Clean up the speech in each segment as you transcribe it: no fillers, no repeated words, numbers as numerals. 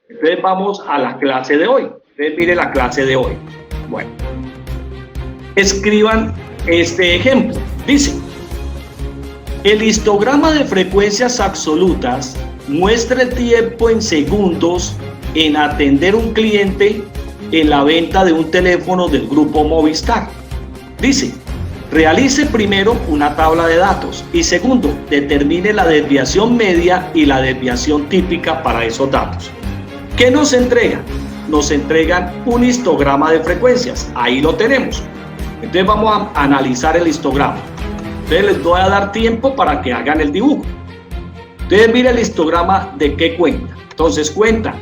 Entonces vamos a la clase de hoy. Entonces mire la clase de hoy. Bueno, escriban este ejemplo. Dice: el histograma de frecuencias absolutas muestra el tiempo en segundos en atender un cliente en la venta de un teléfono del grupo Movistar. Dice: realice primero una tabla de datos y segundo, determine la desviación media y la desviación típica para esos datos. ¿Qué nos entregan? Nos entregan un histograma de frecuencias. Ahí lo tenemos. Entonces vamos a analizar el histograma. Entonces les voy a dar tiempo para que hagan el dibujo. Entonces mire el histograma de qué cuenta. Entonces cuenta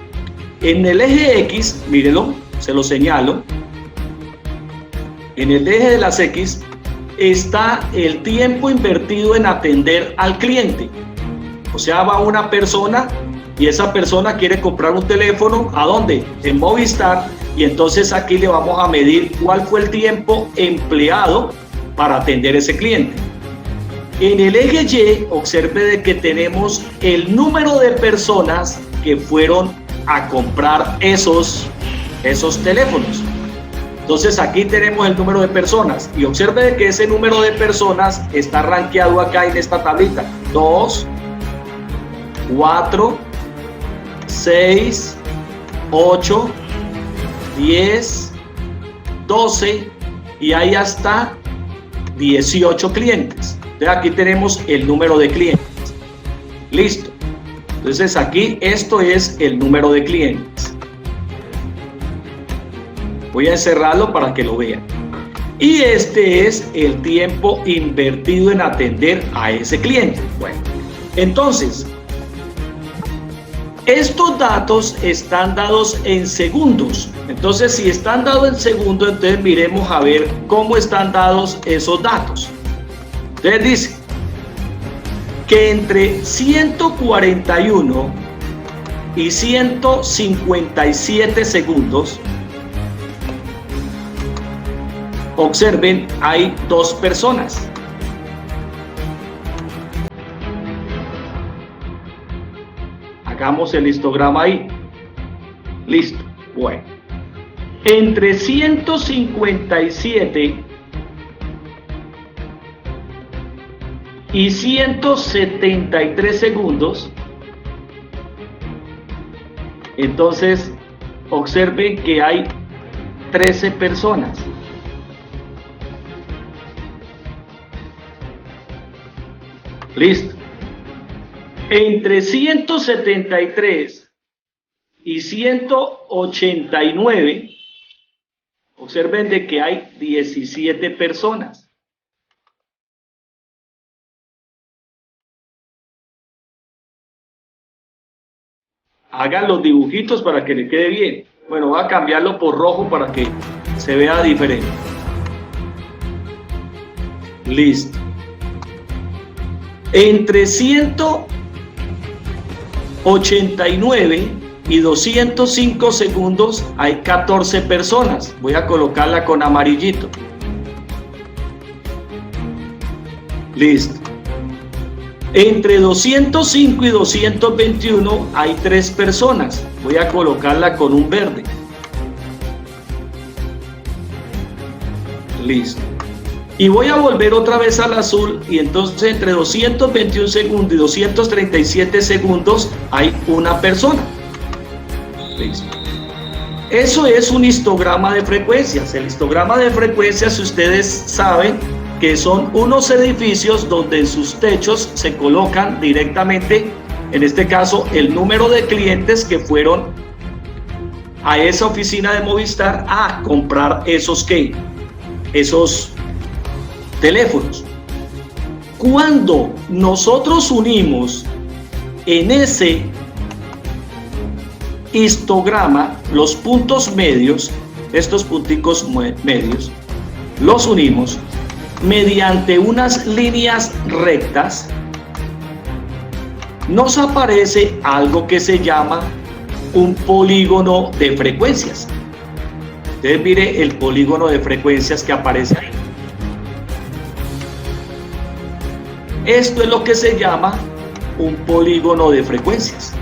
en el eje X, mírelo, se lo señalo. En el eje de las X está el tiempo invertido en atender al cliente. O sea, va una persona y esa persona quiere comprar un teléfono, ¿a dónde? En Movistar, y entonces aquí le vamos a medir cuál fue el tiempo empleado para atender ese cliente. En el eje Y, observe de que tenemos el número de personas que fueron a comprar esos teléfonos. Entonces aquí tenemos el número de personas y observe de que ese número de personas está rankeado acá en esta tablita. 2, 4, 6, 8, 10, 12 y hay hasta 18 clientes. Entonces aquí tenemos el número de clientes. Listo. Entonces aquí esto es el número de clientes. Voy a encerrarlo para que lo vean. Y este es el tiempo invertido en atender a ese cliente. Bueno, entonces estos datos están dados en segundos. Entonces, si están dados en segundos, entonces miremos a ver cómo están dados esos datos. Entonces dice que entre 141 y 157 segundos, observen, hay dos personas. Hagamos el histograma ahí. Listo. Bueno. Entre 157 y 173 segundos, entonces observen que hay 13 personas. Listo. Entre 173 y 189, observen de que hay 17 personas. Hagan los dibujitos para que le quede bien. Bueno, voy a cambiarlo por rojo para que se vea diferente. Listo. Entre 189 y 205 segundos hay 14 personas. Voy a colocarla con amarillito. Listo. Entre 205 y 221 hay 3 personas. Voy a colocarla con un verde. Listo. Y voy a volver otra vez al azul y entonces entre 221 segundos y 237 segundos hay una persona. Listo. Eso es un histograma de frecuencias. El histograma de frecuencias, ustedes saben que son unos edificios donde en sus techos se colocan directamente, en este caso, el número de clientes que fueron a esa oficina de Movistar a comprar esos teléfonos. Cuando nosotros unimos en ese histograma los puntos medios, estos punticos medios, los unimos mediante unas líneas rectas, nos aparece algo que se llama un polígono de frecuencias. Entonces mire el polígono de frecuencias que aparece ahí. Esto es lo que se llama un polígono de frecuencias.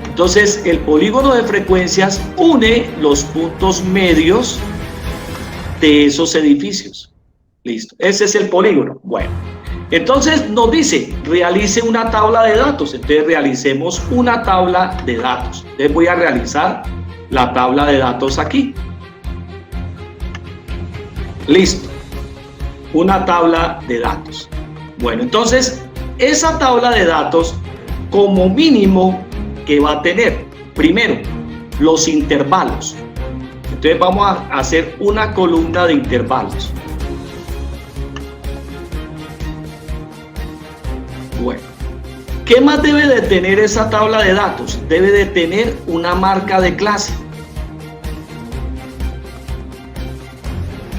Entonces el polígono de frecuencias une los puntos medios de esos edificios. Listo, ese es el polígono. Bueno, entonces nos dice, realice una tabla de datos. Entonces realicemos una tabla de datos. Entonces voy a realizar la tabla de datos aquí. Listo, una tabla de datos. Bueno, entonces esa tabla de datos como mínimo que va a tener, primero, los intervalos. Entonces vamos a hacer una columna de intervalos. Bueno, ¿qué más debe de tener esa tabla de datos? Debe de tener una marca de clase.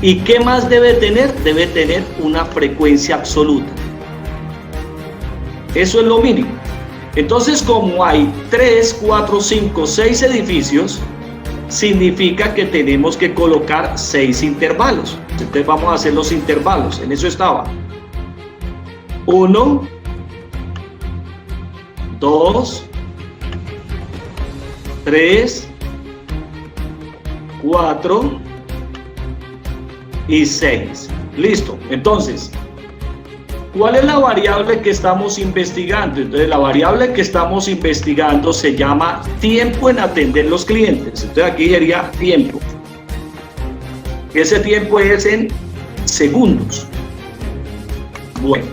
¿Y qué más debe tener? Debe tener una frecuencia absoluta. Eso es lo mínimo. Entonces, como hay 3, 4, 5, 6 edificios, significa que tenemos que colocar 6 intervalos. Entonces vamos a hacer los intervalos. En eso estaba. 1, 2, 3, 4 y 6. Listo. Entonces, ¿cuál es la variable que estamos investigando? Entonces, la variable que estamos investigando se llama tiempo en atender los clientes. Entonces, aquí sería tiempo. Ese tiempo es en segundos. Bueno,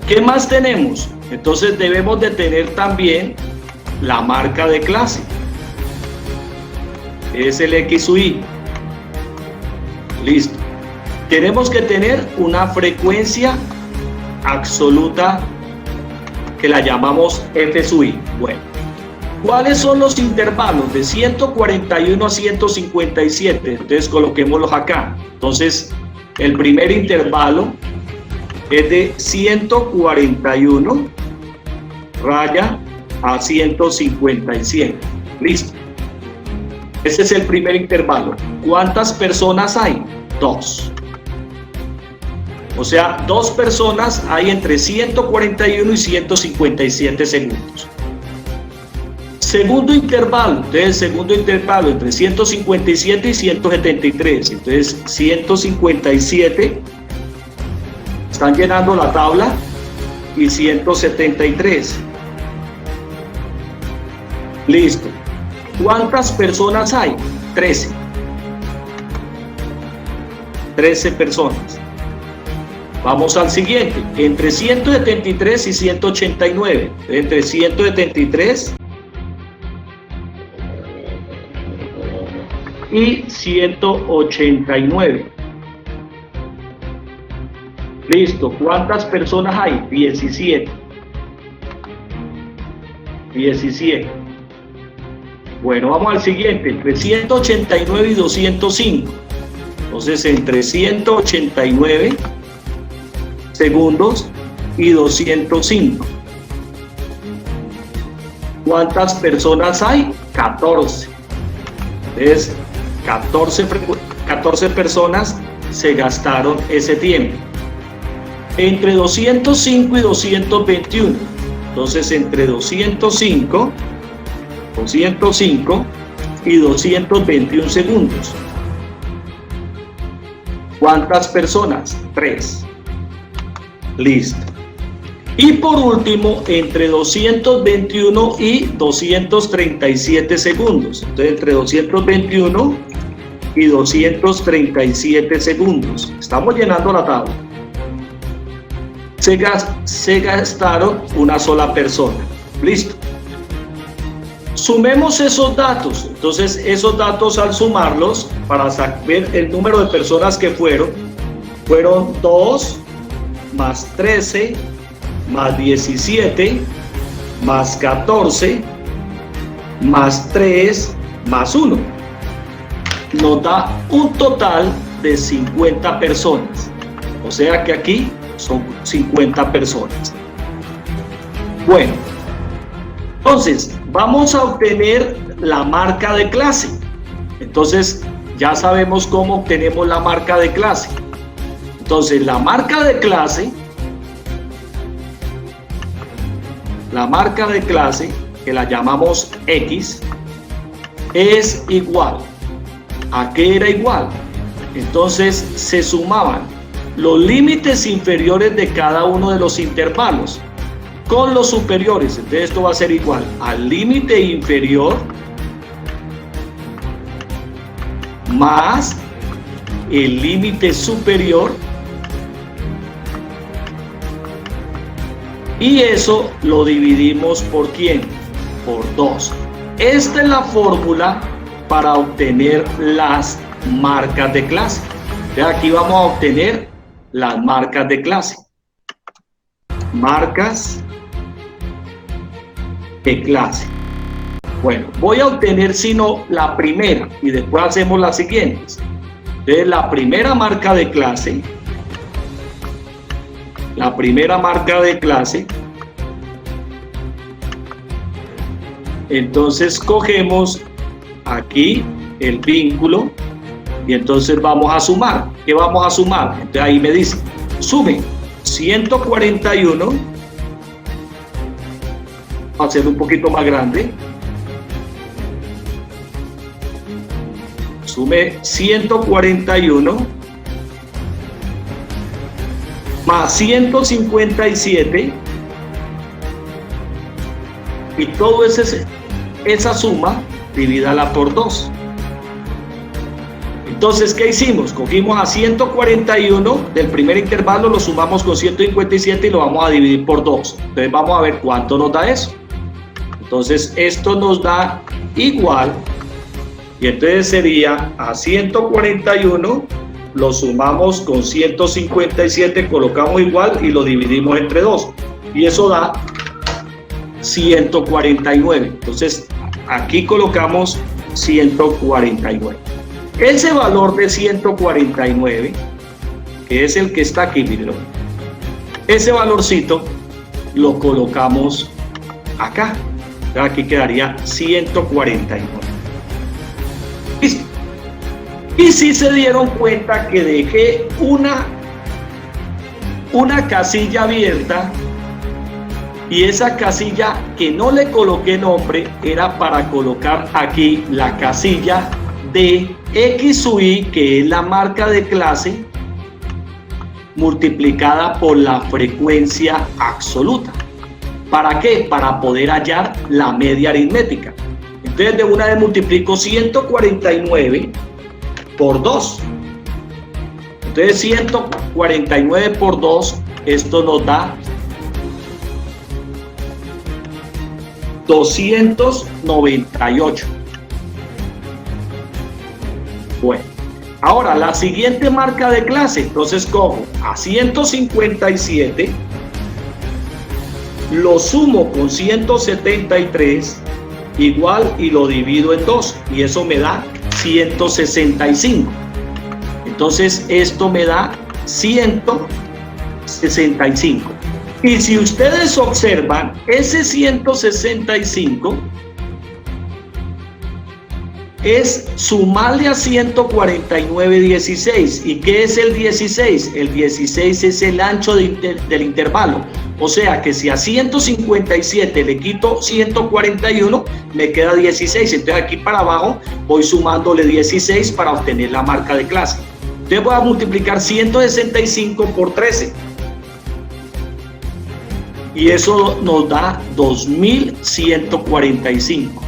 ¿qué más tenemos? Entonces, debemos de tener también la marca de clase. Es el X u Y. Listo. Tenemos que tener una frecuencia absoluta que la llamamos F sub I. Bueno, ¿cuáles son los intervalos? De 141 a 157. Entonces coloquémoslos acá. Entonces el primer intervalo es de 141 raya a 157. Listo. Ese es el primer intervalo. ¿Cuántas personas hay? 2. O sea, 2 personas hay entre 141 y 157 segundos. Segundo intervalo, entonces el segundo intervalo entre 157 y 173. Entonces 157, están llenando la tabla, y 173. Listo. ¿Cuántas personas hay? 13. 13 personas. Vamos al siguiente, entre 173 y 189, entre 173 y 189. Listo, ¿cuántas personas hay? 17. 17. Bueno, vamos al siguiente, entre 189 y 205. Entonces, entre 189 segundos y 205. ¿Cuántas personas hay? 14. Entonces, 14 personas se gastaron ese tiempo. Entre 205 y 221. Entonces, entre 205 y 221 segundos. ¿Cuántas personas? 3. Listo. Y por último, entre 221 y 237 segundos. Entonces, entre 221 y 237 segundos. Estamos llenando la tabla. Se gastaron una sola persona. Listo. Sumemos esos datos. Entonces, esos datos al sumarlos, para saber el número de personas que fueron 2 más 13 más 17 más 14 más 3 más 1. Nos da un total de 50 personas. O sea que aquí son 50 personas. Bueno, entonces vamos a obtener la marca de clase. Entonces ya sabemos cómo obtenemos la marca de clase. Entonces la marca de clase, que la llamamos X, es igual. ¿A qué era igual? Entonces se sumaban los límites inferiores de cada uno de los intervalos con los superiores. Entonces esto va a ser igual al límite inferior más el límite superior, y eso lo dividimos por ¿quién? Por 2. Esta es la fórmula para obtener las marcas de clase. Entonces aquí vamos a obtener las marcas de clase. Marcas de clase. Bueno, voy a obtener sino la primera y después hacemos las siguientes. Entonces la primera marca de clase, entonces cogemos aquí el vínculo y entonces vamos a sumar. ¿Qué vamos a sumar? Entonces ahí me dice, sume 141, va a ser un poquito más grande, sume 141 más 157 y todo esa suma divídala por 2. Entonces, ¿qué hicimos? Cogimos a 141 del primer intervalo, lo sumamos con 157 y lo vamos a dividir por 2. Entonces vamos a ver cuánto nos da eso. Entonces esto nos da igual, y entonces sería a 141 lo sumamos con 157, colocamos igual y lo dividimos entre 2 y eso da 149. Entonces aquí colocamos 149. Ese valor de 149, que es el que está aquí, miren, ese valorcito lo colocamos acá. Aquí quedaría 149. Listo. Y si se dieron cuenta que dejé una casilla abierta, y esa casilla que no le coloqué nombre era para colocar aquí la casilla de X sub Y, que es la marca de clase, multiplicada por la frecuencia absoluta. ¿Para qué? Para poder hallar la media aritmética. Entonces de una vez multiplico 149 por 2. Entonces 149 por 2, esto nos da 298. Bueno, ahora la siguiente marca de clase, entonces cojo a 157, lo sumo con 173 igual y lo divido en 2 y eso me da 165. Entonces esto me da 165. Y si ustedes observan, ese 165 es sumarle a 149 16. ¿Y qué es el 16? El 16 es el ancho del intervalo. O sea que si a 157 le quito 141, me queda 16. Entonces aquí para abajo voy sumándole 16 para obtener la marca de clase. Entonces voy a multiplicar 165 por 13. Y eso nos da 2145.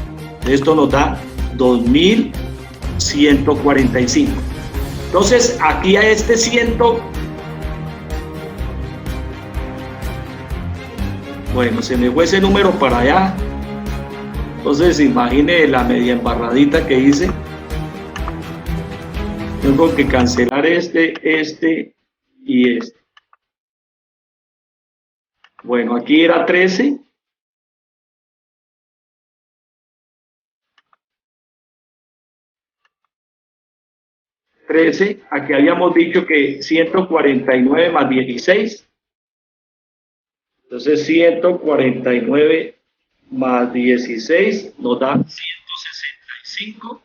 Esto nos da 2145. Entonces aquí a este 100, bueno, se me fue ese número para allá. Entonces imagine la media embarradita que hice. Tengo que cancelar este y este. Bueno, aquí era 13. Aquí habíamos dicho que 149 más 16 Entonces 149 más 16 nos da 165.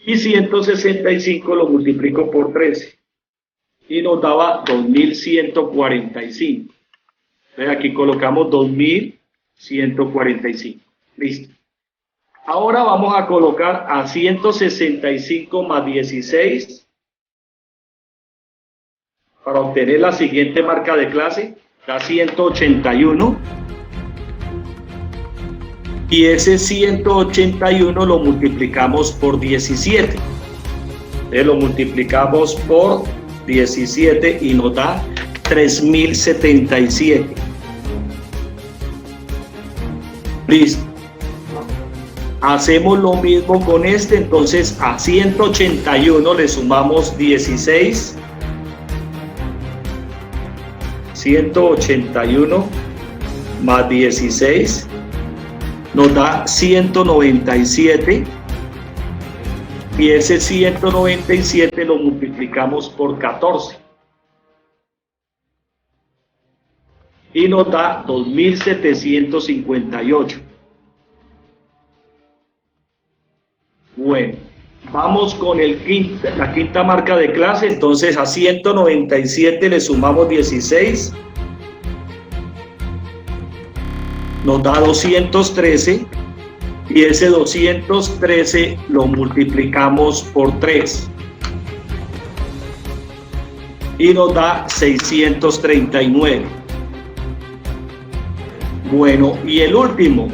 Y 165 lo multiplico por 13 y nos daba 2145. Entonces aquí colocamos 2145. Listo. Ahora vamos a colocar a 165 más 16 para obtener la siguiente marca de clase. Da 181. Y ese 181 lo multiplicamos por 17. Entonces lo multiplicamos por 17 y nos da 3077. Listo. Hacemos lo mismo con este. Entonces a 181 le sumamos 16. 181 más 16 nos da 197 y ese 197 lo multiplicamos por 14 y nos da 2758. Bueno, vamos con la quinta marca de clase. Entonces a 197 le sumamos 16, nos da 213 y ese 213 lo multiplicamos por 3 y nos da 639. Bueno, y el último,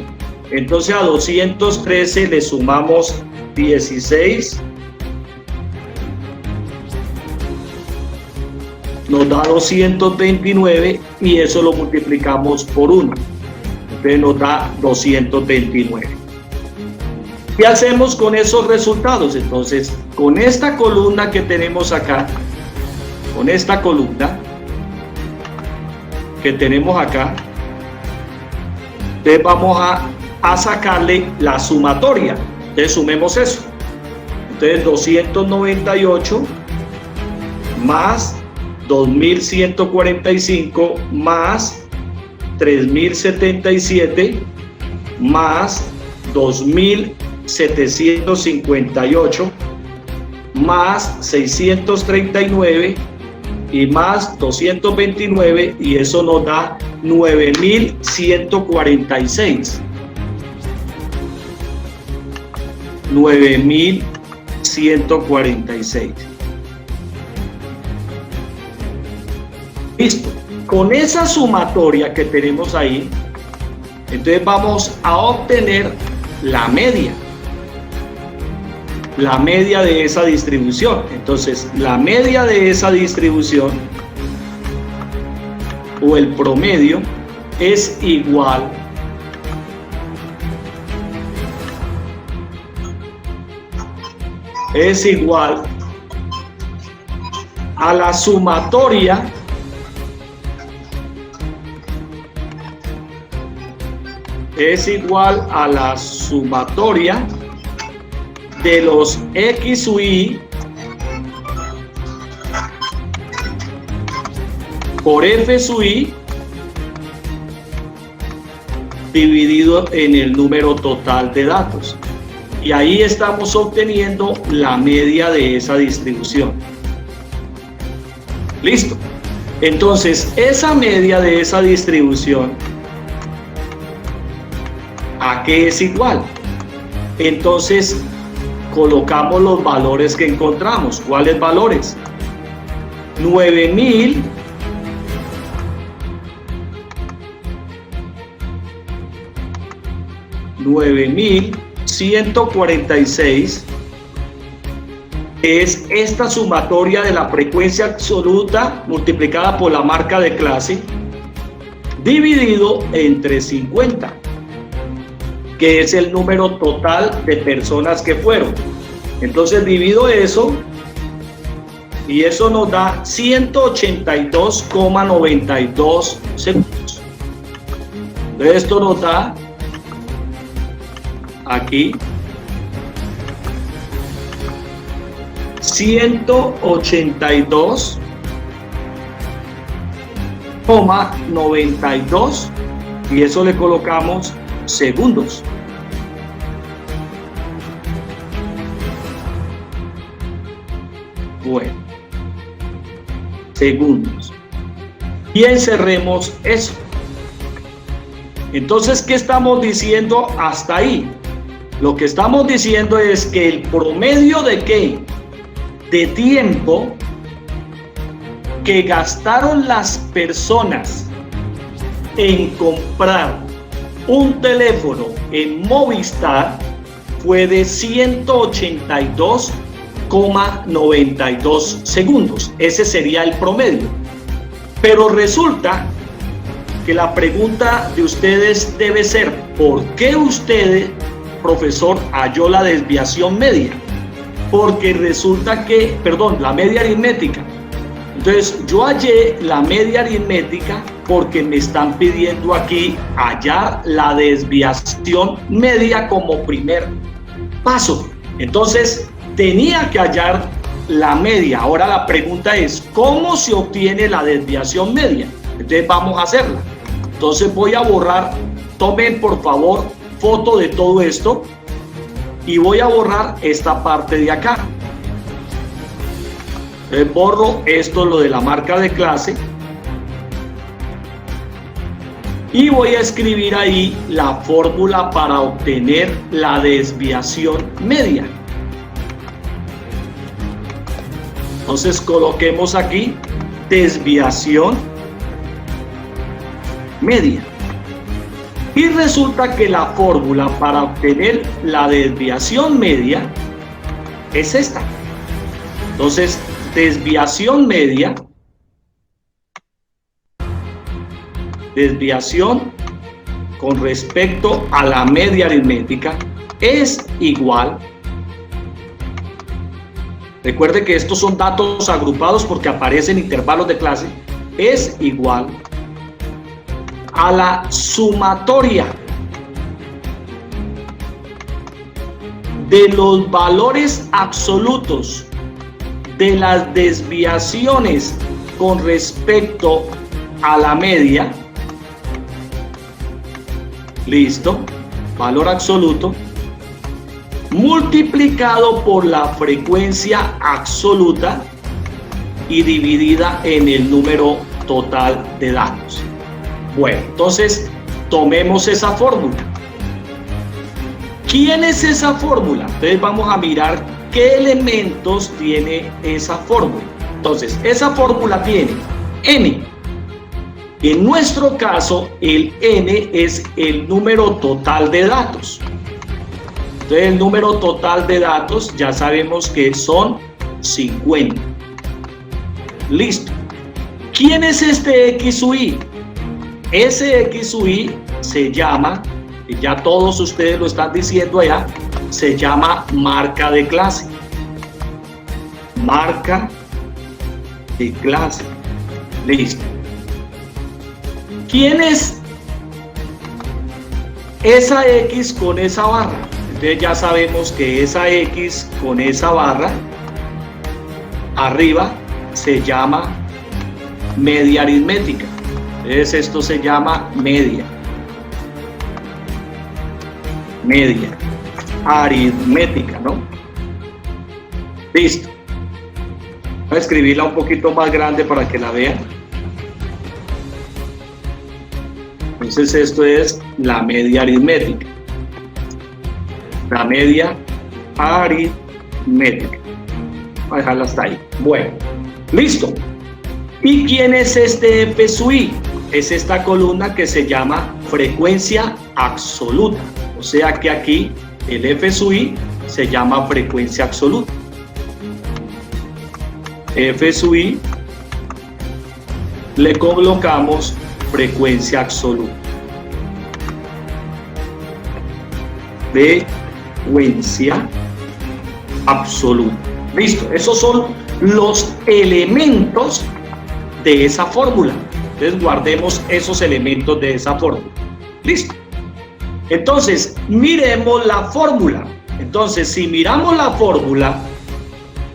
entonces a 213 le sumamos 16, nos da 229 y eso lo multiplicamos por 1. Entonces nos da 229. ¿Qué hacemos con esos resultados? Entonces, con esta columna que tenemos acá, con esta columna que tenemos acá, entonces vamos a sacarle la sumatoria. Entonces sumemos eso. Entonces 298 más 2145 más 3077 más 2758 más 639 y más 229 y eso nos da 9146. 9146. Listo. Con esa sumatoria que tenemos ahí, entonces vamos a obtener la media de esa distribución. Entonces, la media de esa distribución o el promedio es igual a la sumatoria de los X sub I por F sub I dividido en el número total de datos. Y ahí estamos obteniendo la media de esa distribución. Listo. Entonces, esa media de esa distribución, ¿a qué es igual? Entonces, colocamos los valores que encontramos. ¿Cuáles valores? 9146 es esta sumatoria de la frecuencia absoluta multiplicada por la marca de clase dividido entre 50, que es el número total de personas que fueron. Entonces divido eso y eso nos da 182,92 segundos. Entonces esto nos da aquí 182 92 y eso le colocamos segundos. Bueno, segundos. Y encerremos eso. Entonces, ¿qué estamos diciendo hasta ahí? Lo que estamos diciendo es que el promedio de ¿qué? De tiempo que gastaron las personas en comprar un teléfono en Movistar fue de 182,92 segundos. Ese sería el promedio. Pero resulta que la pregunta de ustedes debe ser: ¿por qué usted, profesor, halló la desviación media? Porque resulta que, la media aritmética. Entonces, yo hallé la media aritmética porque me están pidiendo aquí hallar la desviación media como primer paso. Entonces, tenía que hallar la media. Ahora la pregunta es, ¿cómo se obtiene la desviación media? Entonces, vamos a hacerla. Entonces, voy a borrar, tomen por favor foto de todo esto y voy a borrar esta parte de acá. Borro esto, lo de la marca de clase, y voy a escribir ahí la fórmula para obtener la desviación media. Entonces coloquemos aquí desviación media. Y resulta que la fórmula para obtener la desviación media es esta. Entonces, desviación media, desviación con respecto a la media aritmética es igual. Recuerde que estos son datos agrupados porque aparecen intervalos de clase. Es igual a la sumatoria de los valores absolutos de las desviaciones con respecto a la media. Listo, valor absoluto multiplicado por la frecuencia absoluta y dividida en el número total de datos. Bueno, entonces tomemos esa fórmula. ¿Quién es esa fórmula? Entonces vamos a mirar qué elementos tiene esa fórmula. Entonces, esa fórmula tiene n. En nuestro caso, el n es el número total de datos. Entonces, el número total de datos ya sabemos que son 50. Listo. ¿Quién es este X u Y? Ese X u Y se llama, y ya todos ustedes lo están diciendo allá, se llama marca de clase. Marca de clase. Listo. ¿Quién es esa X con esa barra? Entonces ya sabemos que esa X con esa barra arriba se llama media aritmética. Entonces esto se llama media aritmética, ¿no? Listo. Voy a escribirla un poquito más grande para que la vean. Entonces esto es la media aritmética. La media aritmética. Voy a dejarla hasta ahí. Bueno, listo. ¿Y quién es este F sub I? Es esta columna que se llama frecuencia absoluta. O sea que aquí el F sub I se llama frecuencia absoluta. F sub I le colocamos frecuencia absoluta. Frecuencia absoluta. Listo. Esos son los elementos de esa fórmula. Entonces guardemos esos elementos de esa fórmula. Listo. Entonces miremos la fórmula. Entonces si miramos la fórmula,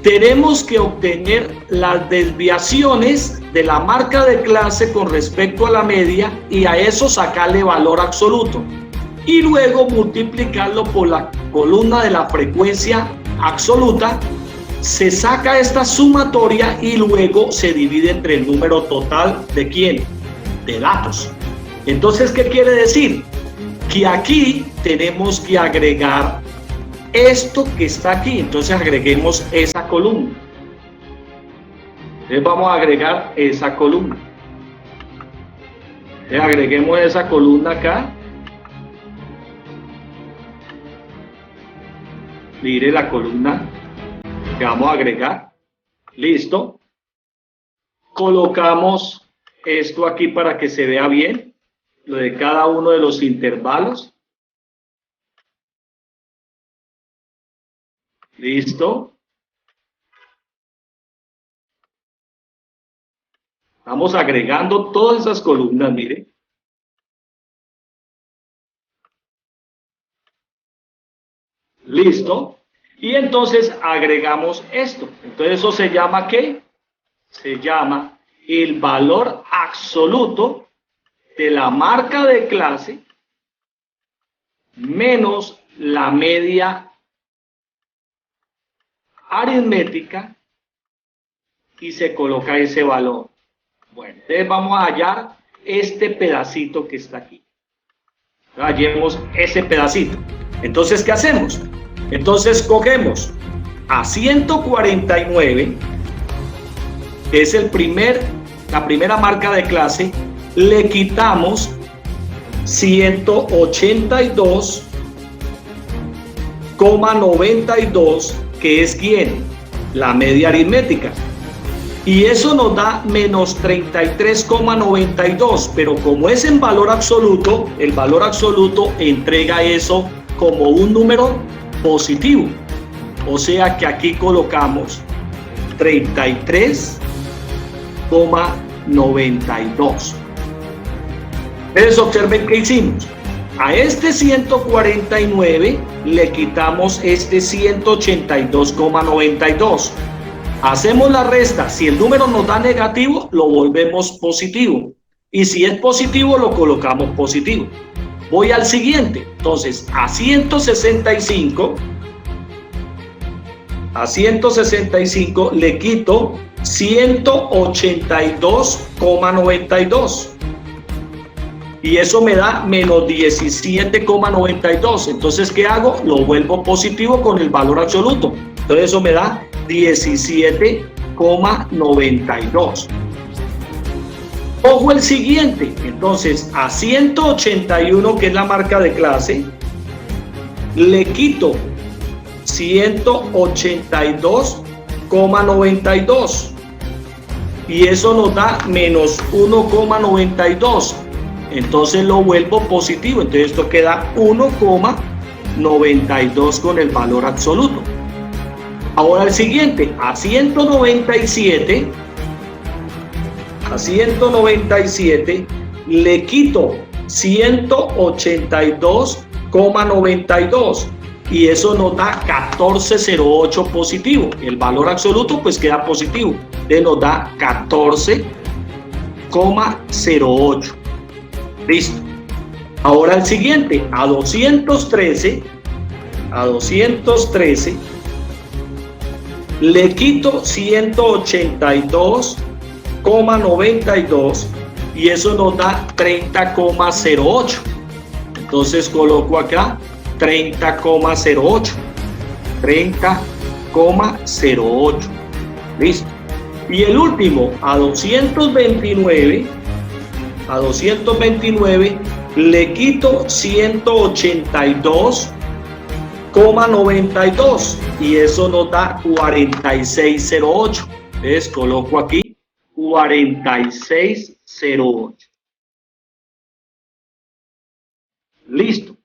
tenemos que obtener las desviaciones de la marca de clase con respecto a la media y a eso sacarle valor absoluto. Y luego multiplicarlo por la columna de la frecuencia absoluta, se saca esta sumatoria y luego se divide entre el número total de ¿quién? De datos. Entonces, ¿qué quiere decir? Que aquí tenemos que agregar esto que está aquí. Entonces agreguemos esa columna. Entonces vamos a agregar esa columna. Entonces agreguemos esa columna acá. Mire la columna que vamos a agregar. Listo. Colocamos esto aquí para que se vea bien, lo de cada uno de los intervalos. Listo. Vamos agregando todas esas columnas, mire. Listo. Y entonces agregamos esto. Entonces eso se llama ¿qué? Se llama el valor absoluto de la marca de clase menos la media aritmética y se coloca ese valor. Bueno, entonces vamos a hallar este pedacito que está aquí. Hallemos ese pedacito. Entonces, ¿qué hacemos? Entonces cogemos a 149, que es la primera marca de clase, le quitamos 182,92, que es ¿quién? La media aritmética. Y eso nos da menos 33,92, pero como es en valor absoluto, el valor absoluto entrega eso como un número positivo. O sea que aquí colocamos 33,92. Entonces observen qué hicimos. A este 149 le quitamos este 182,92. Hacemos la resta. Si el número nos da negativo, lo volvemos positivo. Y si es positivo, lo colocamos positivo. Voy al siguiente. Entonces, a 165 le quito 182,92. Y eso me da menos 17,92. Entonces, ¿qué hago? Lo vuelvo positivo con el valor absoluto. Entonces, eso me da 17,92. Ojo el siguiente. Entonces, a 181, que es la marca de clase, le quito 182,92. Y eso nos da menos 1,92. Entonces lo vuelvo positivo. Entonces esto queda 1,92 con el valor absoluto. Ahora el siguiente, a 197 le quito 182,92 y eso nos da 14,08 positivo. El valor absoluto pues queda positivo, entonces nos da 14,08. Listo. Ahora el siguiente, a 213 le quito 182,92 y eso nos da 30,08. Entonces coloco acá 30,08. Listo. Y el último, a 229 le quito 182,92 y eso nos da 46,08. Entonces coloco aquí 46,08. Listo.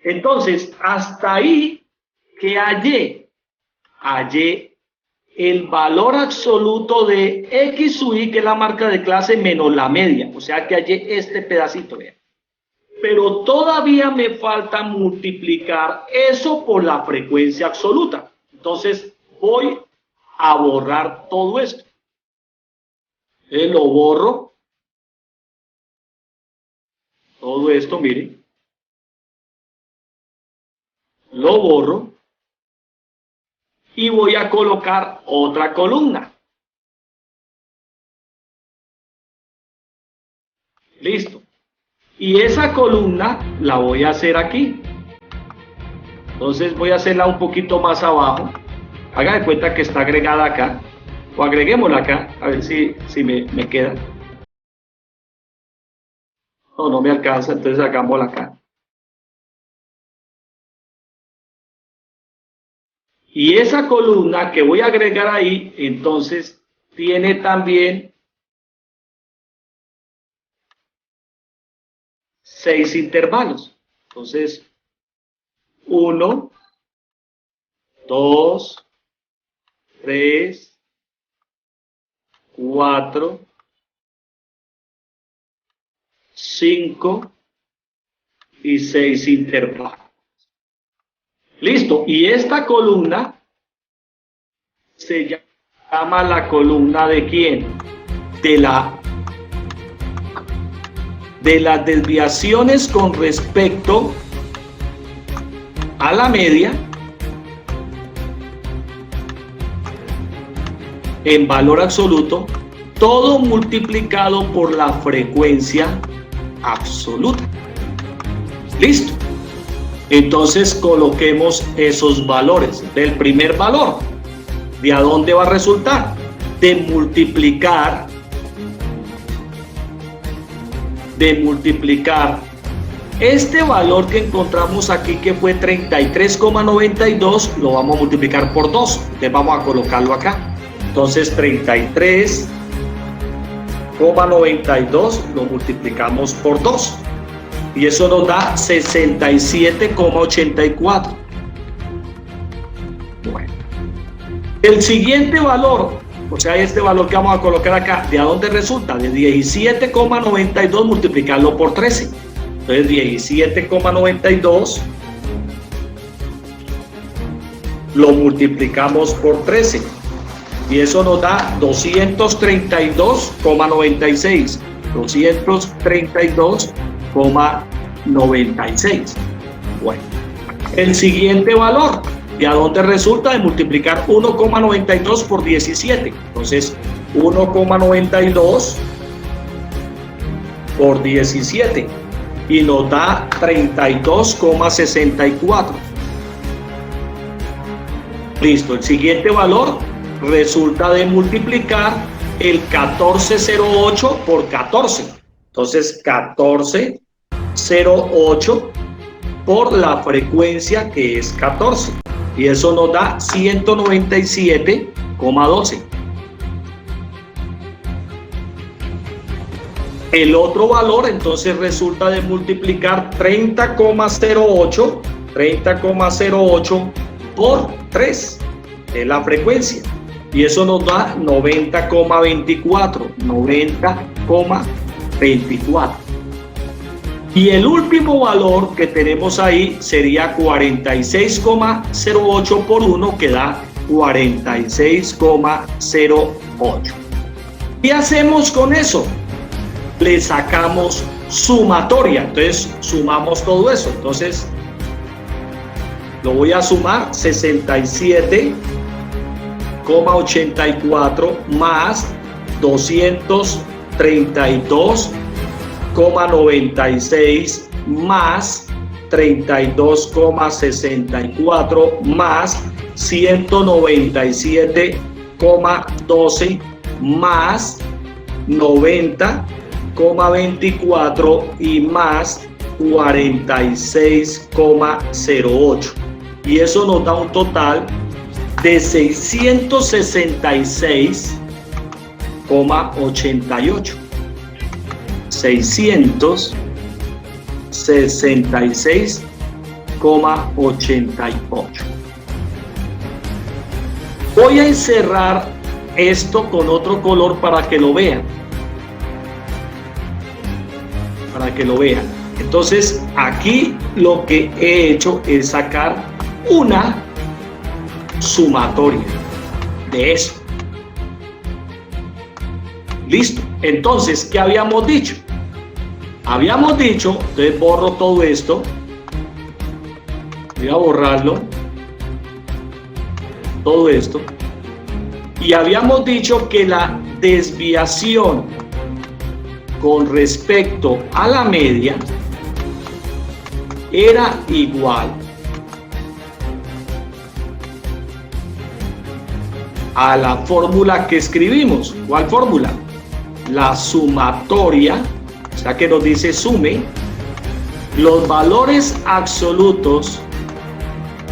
Entonces, hasta ahí que hallé el valor absoluto de X sub Y, que es la marca de clase, menos la media. O sea que hallé este pedacito, vean. Pero todavía me falta multiplicar eso por la frecuencia absoluta. Entonces voy a borrar todo esto. Lo borro. Todo esto, miren. Lo borro. Y voy a colocar otra columna. Listo. Y esa columna la voy a hacer aquí. Entonces voy a hacerla un poquito más abajo. Haga de cuenta que está agregada acá. O agreguémosla acá. A ver si me queda. No me alcanza. Entonces hagámosla acá. Y esa columna que voy a agregar ahí, entonces, tiene también 6 intervalos. Entonces, 1, 2, 3, 4, 5 y 6 intervalos. Listo. Y esta columna se llama la columna ¿de quién? De las desviaciones con respecto a la media en valor absoluto, todo multiplicado por la frecuencia absoluta. Listo. Entonces coloquemos esos valores. Del primer valor, ¿de a dónde va a resultar? De multiplicar este valor que encontramos aquí, que fue 33,92, lo vamos a multiplicar por 2. Entonces vamos a colocarlo acá. Entonces 33,92 lo multiplicamos por 2. Y eso nos da 67,84. Bueno. El siguiente valor, o sea, este valor que vamos a colocar acá, ¿de a dónde resulta? De 17,92 multiplicarlo por 13. Entonces 17,92 lo multiplicamos por 13. Y eso nos da 232,96. 232,96. Bueno, el siguiente valor, ¿de a dónde resulta? De multiplicar 1,92 por 17. Entonces, 1,92 por 17 y nos da 32,64. Listo, el siguiente valor resulta de multiplicar el 1408 por 14. Entonces, 1408 por la frecuencia, que es 14. Y eso nos da 197,12. El otro valor, entonces, resulta de multiplicar 30,08 por 3, es la frecuencia. Y eso nos da 90,24. 90,24. Y el último valor que tenemos ahí sería 46,08 por 1, que da 46,08. ¿Qué hacemos con eso? Le sacamos sumatoria. Entonces sumamos todo eso. Entonces lo voy a sumar: 67,84 más 232,96 más 32,64 más 197,12 más 90,24 y más 46,08. Y eso nos da un total de 666,88. 666,88. Voy a encerrar esto con otro color para que lo vean. Entonces, aquí lo que he hecho es sacar una sumatoria de esto. Listo. Entonces, ¿qué habíamos dicho? Habíamos dicho, entonces borro todo esto. Voy a borrarlo. Todo esto. Y habíamos dicho que la desviación con respecto a la media era igual a la fórmula que escribimos. ¿Cuál fórmula? La sumatoria, o sea que nos dice sume los valores absolutos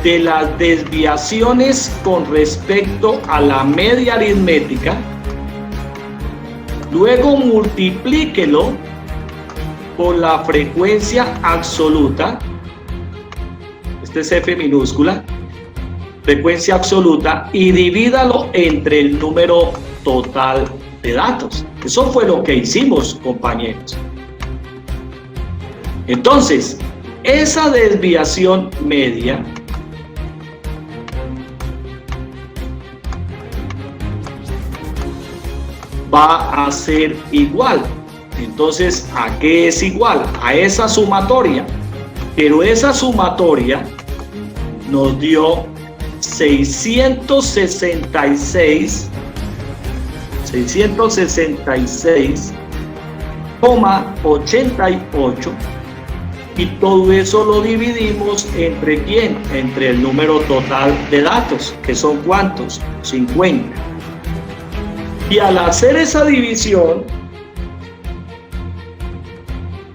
de las desviaciones con respecto a la media aritmética, luego multiplíquelo por la frecuencia absoluta, este es F minúscula, frecuencia absoluta, y divídalo entre el número total de datos. Eso fue lo que hicimos, compañeros. Entonces, esa desviación media va a ser igual. Entonces, ¿a qué es igual? A esa sumatoria. Pero esa sumatoria nos dio 666,88, y todo eso lo dividimos entre ¿quién? Entre el número total de datos, que son ¿cuántos? 50. Y al hacer esa división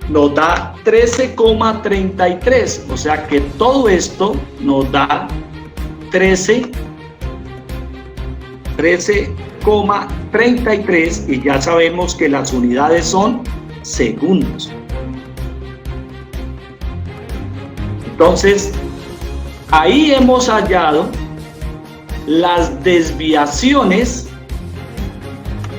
nos da 13,33, o sea que todo esto nos da 13,33, y ya sabemos que las unidades son segundos. Entonces, ahí hemos hallado las desviaciones,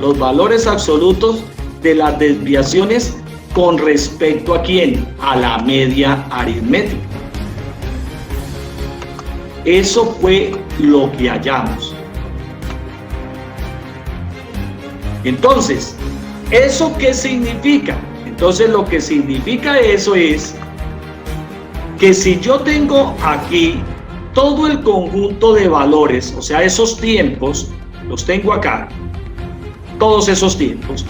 los valores absolutos de las desviaciones con respecto a quién, a la media aritmética. Eso fue lo que hallamos. Entonces, ¿eso qué significa? Entonces, lo que significa eso es que si yo tengo aquí todo el conjunto de valores, o sea, esos tiempos, los tengo acá, todos esos tiempos,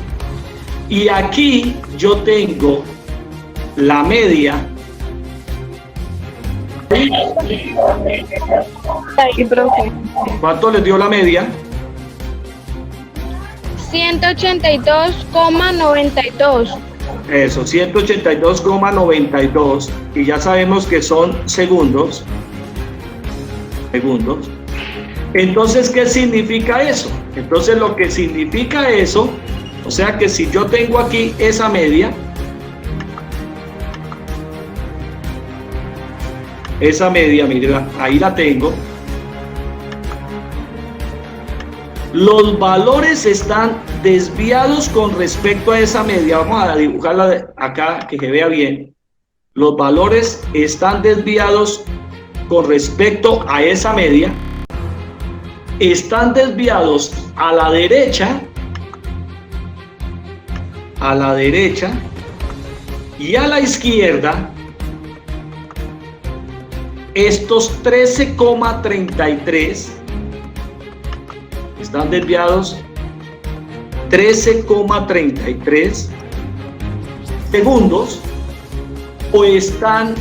y aquí yo tengo la media. ¿Cuánto les dio la media? 182,92. Eso, 182,92, y ya sabemos que son segundos. Entonces, ¿qué significa eso? Entonces, lo que significa eso, o sea que si yo tengo aquí esa media, mira, ahí la tengo. Los valores están desviados con respecto a esa media. Vamos a dibujarla acá, que se vea bien. Los valores están desviados con respecto a esa media. Están desviados a la derecha y a la izquierda. Estos 13,33 están desviados 13,33 segundos, o están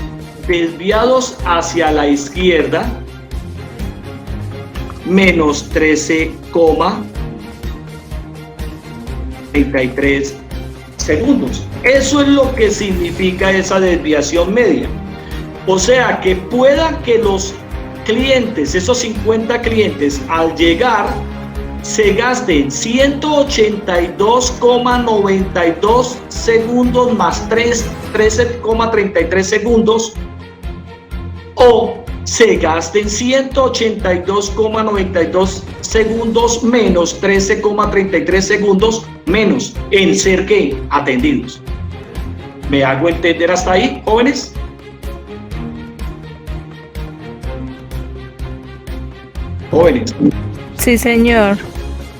desviados hacia la izquierda menos 13,33 segundos. Eso es lo que significa esa desviación media. O sea que pueda que los clientes, esos 50 clientes, al llegar se gasten 182,92 segundos más 13,33 segundos, o se gasten 182,92 segundos menos 13,33 segundos menos en ser ¿qué? Atendidos. ¿Me hago entender hasta ahí, jóvenes? Jóvenes. Sí, señor.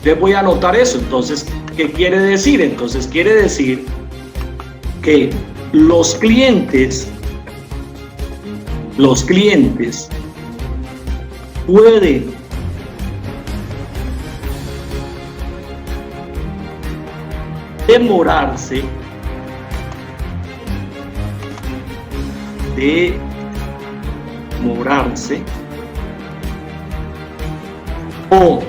Les voy a anotar eso. Entonces, ¿Qué quiere decir? Entonces quiere decir que los clientes pueden demorarse o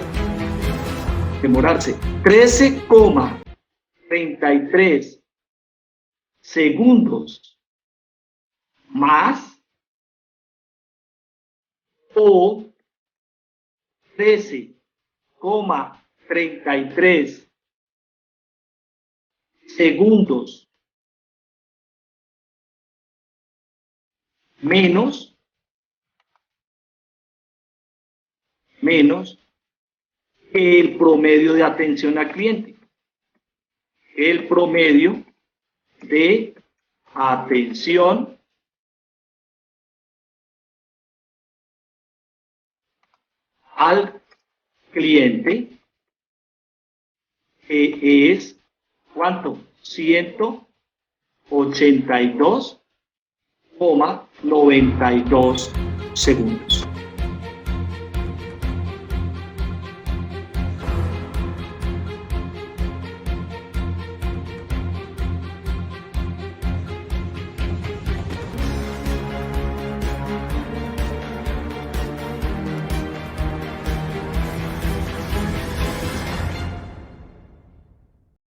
demorarse 13,33 segundos más o 13,33 segundos menos que el promedio de atención al cliente. El promedio de atención al cliente, que es ¿cuánto? 182,92 segundos.